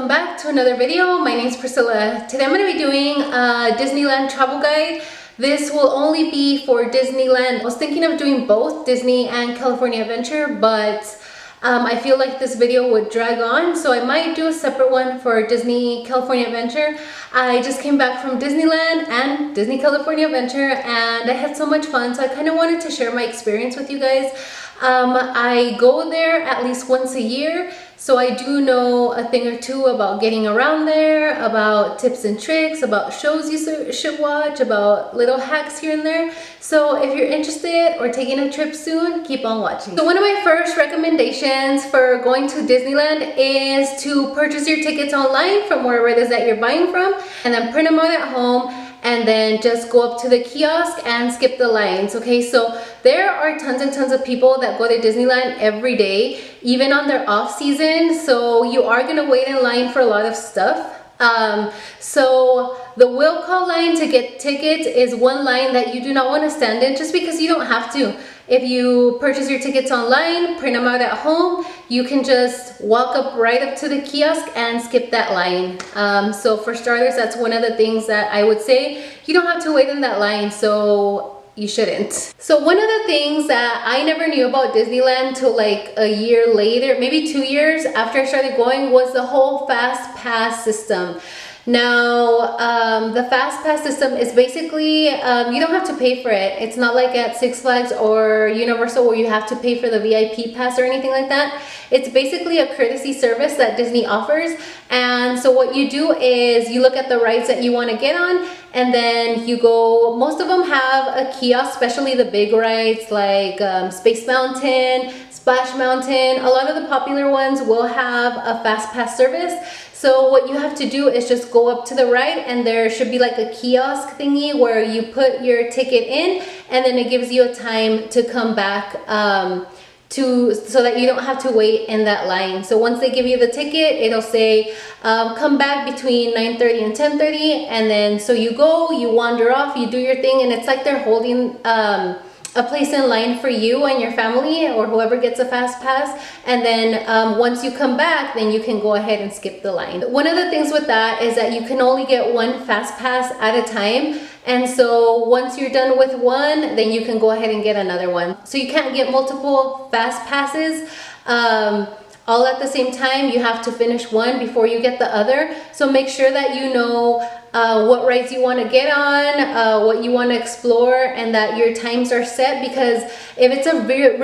welcome back to another video. My name is Priscilla. Today I'm going to be doing a Disneyland travel guide. This will only be for Disneyland. I was thinking of doing both Disney and California Adventure, but I feel like this video would drag on, so I might do a separate one for Disney California Adventure. I just came back from Disneyland and Disney California Adventure, and I had so much fun, so I kind of wanted to share my experience with you guys. I go there at least once a year, so I do know a thing or two about getting around there, about tips and tricks, about shows you should watch, about little hacks here and there. So if you're interested or taking a trip soon, keep on watching. So one of my first recommendations for going to Disneyland is to purchase your tickets online from wherever it is that you're buying from, and then print them out at home, and then just go up to the kiosk and skip the lines. Okay, so there are tons and tons of people that go to Disneyland every day, even on their off season, so you are gonna wait in line for a lot of stuff. So the will call line to get tickets is one line that you do not want to stand in, just because you don't have to. If you purchase your tickets online, print them out at home, you can just walk up right up to the kiosk and skip that line. So for starters, that's one of the things that I would say. You don't have to wait in that line, so you shouldn't. So one of the things that I never knew about Disneyland till like a year later, maybe 2 years after I started going, was the whole fast pass system. Now, the fast pass system is basically, you don't have to pay for it. It's not like at Six Flags or Universal where you have to pay for the VIP pass or anything like that. It's basically a courtesy service that Disney offers. And so what you do is you look at the rides that you want to get on, and then you go. Most of them have a kiosk, especially the big rides like Space Mountain, Splash Mountain. A lot of the popular ones will have a fast pass service. So what you have to do is just go up to the right, and there should be like a kiosk thingy where you put your ticket in, and then it gives you a time to come back so that you don't have to wait in that line. So once they give you the ticket, it'll say come back between 9:30 and 10:30, and then so you go, you wander off, you do your thing, and it's like they're holding a place in line for you and your family or whoever gets a fast pass. And then once you come back, then you can go ahead and skip the line. One of the things with that is that you can only get one fast pass at a time. And so once you're done with one, then you can go ahead and get another one. So you can't get multiple fast passes all at the same time. You have to finish one before you get the other. So make sure that you know what rides you want to get on, what you want to explore, and that your times are set, because if it's a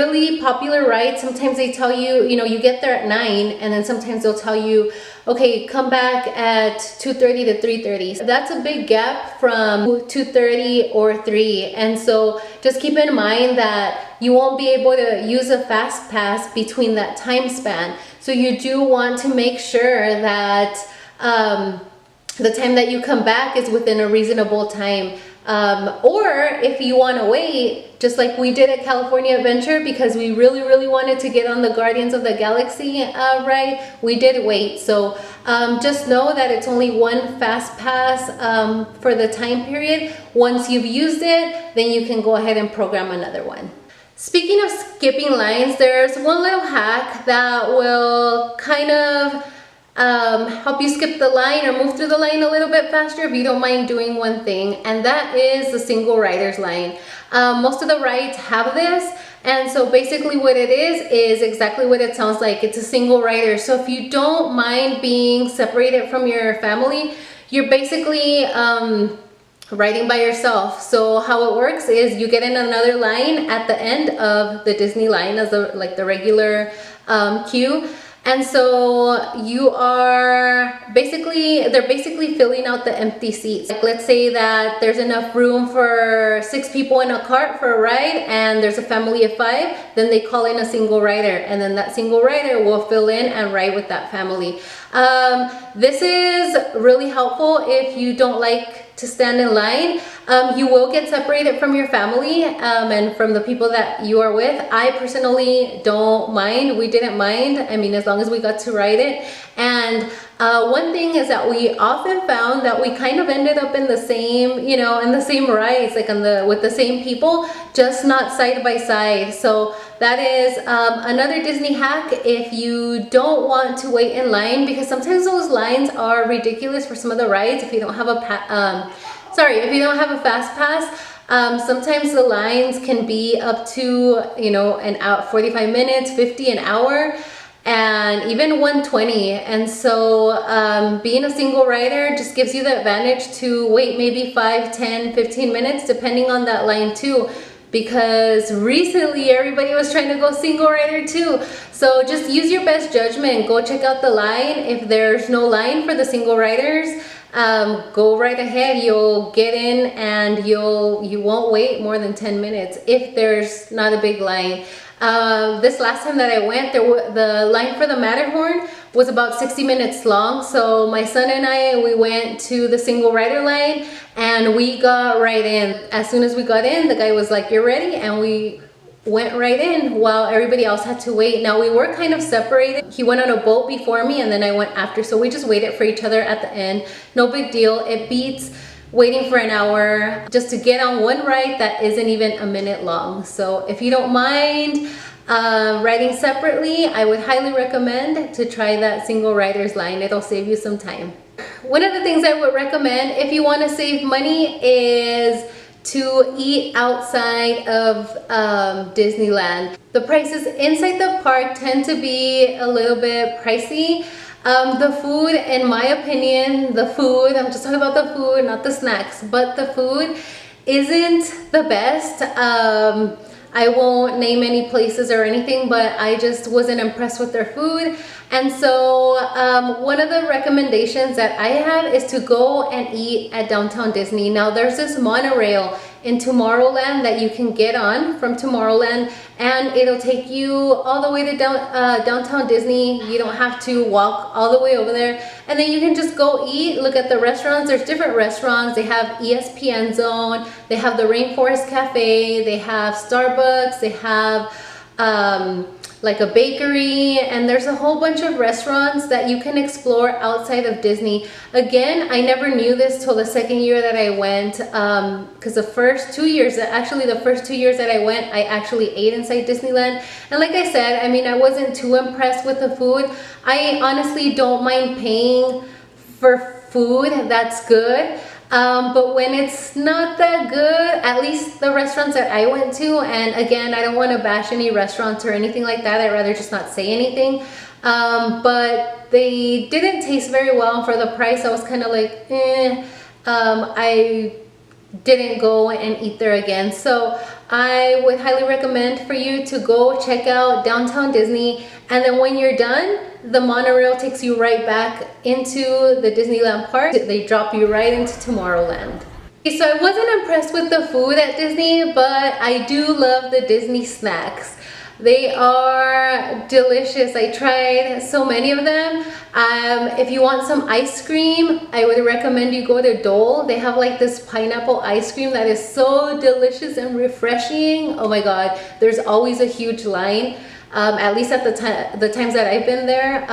really popular ride, sometimes they tell you, you get there at 9, and then sometimes they'll tell you, okay, come back at 2:30 to 3:30. That's a big gap from 2:30 or 3, and so just keep in mind that you won't be able to use a fast pass between that time span. So you do want to make sure that the time that you come back is within a reasonable time. Or if you want to wait, just like we did at California Adventure, because we really wanted to get on the Guardians of the Galaxy ride, we did wait. So just know that it's only one fast pass for the time period. Once you've used it, then you can go ahead and program another one. Speaking of skipping lines, there's one little hack that will kind of help you skip the line or move through the line a little bit faster if you don't mind doing one thing, and that is the single riders line. Most of the rides have this, and so basically what it is exactly what it sounds like. It's a single rider. So if you don't mind being separated from your family, you're basically riding by yourself. So how it works is you get in another line at the end of the Disney line as like the regular queue. And so you are they're basically filling out the empty seats. Like, let's say that there's enough room for 6 people in a cart for a ride, and there's a family of 5, then they call in a single rider, and then that single rider will fill in and ride with that family. This is really helpful if you don't like to stand in line. You will get separated from your family and from the people that you are with. I personally don't mind. We didn't mind. I mean, as long as we got to ride it. And One thing is that we often found that we kind of ended up in the same, you know, in the same rides, like with the same people, just not side by side. So that is another Disney hack if you don't want to wait in line, because sometimes those lines are ridiculous for some of the rides if you don't have a if you don't have a fast pass. Sometimes the lines can be up to, you know, an hour, 45 minutes, 50, an hour, and even 120. And so being a single rider just gives you the advantage to wait maybe 5, 10, 15 minutes depending on that line too, because recently everybody was trying to go single rider too. So just use your best judgment. Go check out the line. If there's no line for the single riders, go right ahead. You'll get in and you won't wait more than 10 minutes if there's not a big line. This last time that I went, the line for the Matterhorn was about 60 minutes long. So my son and I, we went to the single rider line and we got right in. As soon as we got in, the guy was like, "You're ready?" And we went right in while everybody else had to wait. Now we were kind of separated. He went on a boat before me and then I went after. So we just waited for each other at the end. No big deal. It beats waiting for an hour just to get on one ride that isn't even a minute long. So if you don't mind riding separately, I would highly recommend to try that single rider's line. It'll save you some time. One of the things I would recommend if you want to save money is to eat outside of Disneyland. The prices inside the park tend to be a little bit pricey. The food, in my opinion, I'm just talking about the food, not the snacks, but the food isn't the best. I won't name any places or anything, but I just wasn't impressed with their food. And so one of the recommendations that I have is to go and eat at Downtown Disney. Now there's this monorail in Tomorrowland that you can get on from Tomorrowland, and it'll take you all the way to Downtown Disney. You don't have to walk all the way over there, and then you can just go eat, look at the restaurants. There's different restaurants. They have ESPN Zone, they have the Rainforest Cafe, they have Starbucks, they have like a bakery, and there's a whole bunch of restaurants that you can explore outside of Disney. Again, I never knew this till the second year that I went, because the first 2 years that I went, I actually ate inside Disneyland. And like I said, I mean, I wasn't too impressed with the food. I honestly don't mind paying for food that's good. But when it's not that good, at least the restaurants that I went to, and again, I don't want to bash any restaurants or anything like that, I'd rather just not say anything, but they didn't taste very well. For the price, I was kind of like, I didn't go and eat there again. So I would highly recommend for you to go check out Downtown Disney, and then when you're done, the monorail takes you right back into the Disneyland park. They drop you right into Tomorrowland. Okay, so I wasn't impressed with the food at Disney, but I do love the Disney snacks. They are delicious. I tried so many of them. If you want some ice cream, I would recommend you go to Dole. They have like this pineapple ice cream that is so delicious and refreshing. Oh my God, there's always a huge line. At least at the times that I've been there,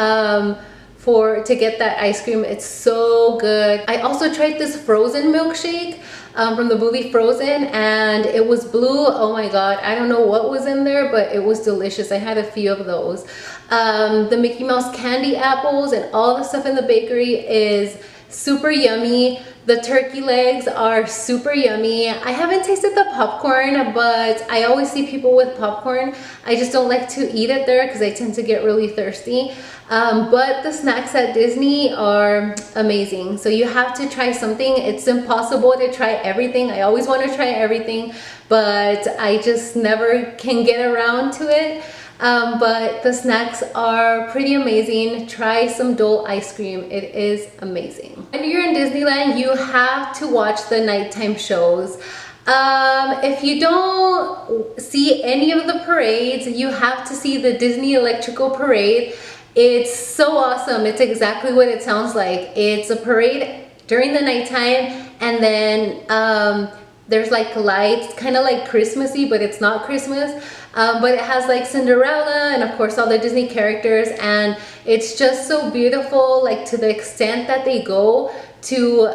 to get that ice cream. It's so good. I also tried this frozen milkshake from the movie Frozen, and it was blue. Oh my God, I don't know what was in there, but it was delicious. I had a few of those. The Mickey Mouse candy apples and all the stuff in the bakery is super yummy. The turkey legs are super yummy. I haven't tasted the popcorn, but I always see people with popcorn. I just don't like to eat it there because I tend to get really thirsty. But the snacks at Disney are amazing. So you have to try something. It's impossible to try everything. I always want to try everything, but I just never can get around to it. But the snacks are pretty amazing. Try some Dole ice cream. It is amazing. When you're in Disneyland, you have to watch the nighttime shows. If you don't see any of the parades, you have to see the Disney Electrical Parade. It's so awesome. It's exactly what it sounds like. It's a parade during the nighttime, and then there's like lights, kind of like Christmassy, but it's not Christmas. But it has like Cinderella and of course all the Disney characters, and it's just so beautiful, like to the extent that they go to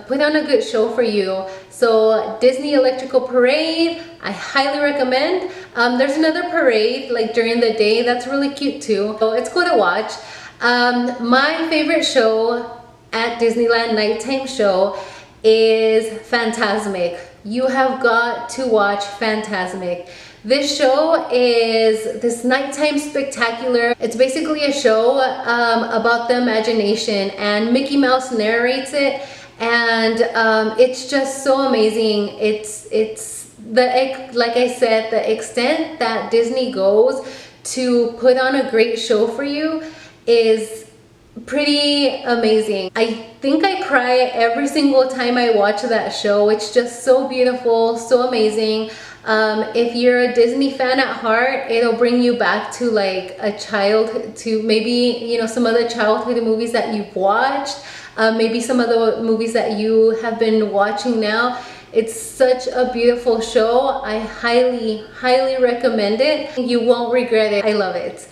put on a good show for you. So Disney Electrical Parade, I highly recommend. There's another parade like during the day that's really cute too, so it's cool to watch. My favorite show at Disneyland nighttime show is Fantasmic. You have got to watch Fantasmic. This show is this nighttime spectacular. It's basically a show about the imagination, and Mickey Mouse narrates it, and it's just so amazing. It's like I said, the extent that Disney goes to put on a great show for you is pretty amazing. I think I cry every single time I watch that show. It's just so beautiful, so amazing. If you're a Disney fan at heart, it'll bring you back to like a child, to maybe, you know, some other childhood movies that you've watched, maybe some of the movies that you have been watching now. It's such a beautiful show. I highly, highly recommend it. You won't regret it. I love it.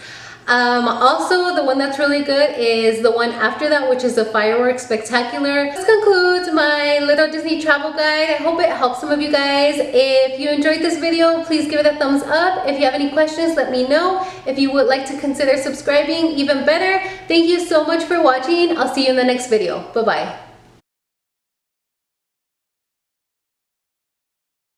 Also, the one that's really good is the one after that, which is the Fireworks Spectacular. This concludes my little Disney travel guide. I hope it helps some of you guys. If you enjoyed this video, please give it a thumbs up. If you have any questions, let me know. If you would like to consider subscribing, even better. Thank you so much for watching. I'll see you in the next video. Bye-bye.